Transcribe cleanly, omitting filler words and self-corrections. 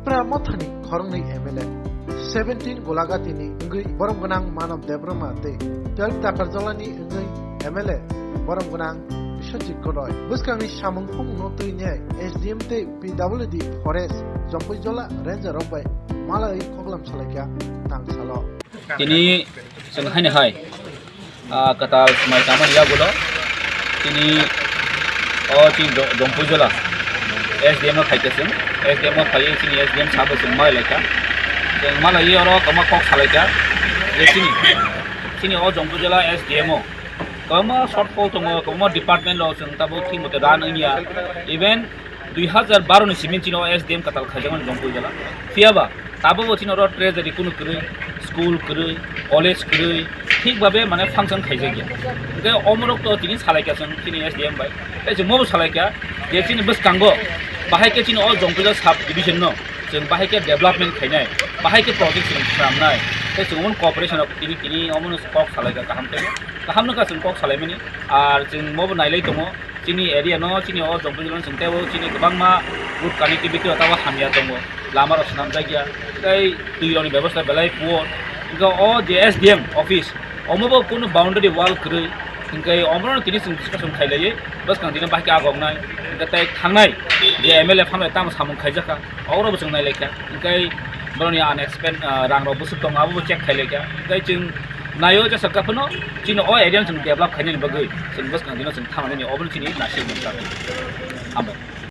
Pramothani Korni MLA 17 Golagatini Ngui Boromganang Manav Debrama Te 12 Takarjolani Ngui MLA Boromganang Biswajit Koroi Buskangni Shamungpung Notuine SDM Te PWD Forest Jampuijala Ranger Robai Malai Koglam Salakya Thangka Ini sengaja hai kata semai taman ya gula ini cing Jampuijala SDM khai kesin SDM khai sini SDM sahabat semai leka dan malah iya orang kamu kok salah ya sini Jampuijala SDM kamu short fall tunggu kamu department lo sengta bu tim itu ran ini ya event 2012 ni simin cino SDM katal khai jangan Jampuijala siapa তাবো বচিন র treasury কোনো করে school করে college করে ঠিকভাবে মানে function খাইছে গিয়া গে অমরক তো তিনি সালাইকাছেন তিনি এসডিএম বাই এই যে মবো সালাইকা যে তিনি বস কাঙ্গো বাহাইকে তিনি অল জংপুইলা সাব ডিভিশন ন जों बाहायके डेभलपमेन्ट खायनाय बाहायके प्रजेक्ट जों खालामनाय जों उन कॉपरेशन তিনি অমন কক সালাইका गाहाम नोगासिनो কক सालायमानि आर जों मबो नायलाय दङ जोंनि एरिया न जोंनि अ जंपुइला जोंथायाव जोंनि गोबां मा गुड कानेक्टिभिटी तावा हामिया दङ लामा रसनाम जायगा दै दैनि व्यवस्था बेलाय पुअर इनका अ जे एसडीएम ऑफिस अमबो कुनु बाउंड्री वॉल करे इनका अमरन तिनि जों डिस्कशन खायलायै बस कांदिनो बाहायके आगौनाय इनका ताय थांनाय जे एमएलए फामलाय ताम सामुं खायजाखा अरबो जों नायलायखा इनका बरनि अनएक्सपेक्टेड रांराव बुसुक दङ आबो चेक खायलायखा इनका जों नायो जे सरकारफोरनो जोंनि अ एरिया जों डेभलप खायनायनि बागै जों बस कांदिनो जों थांनानै अबन तिनि नासिल मोनथार आमो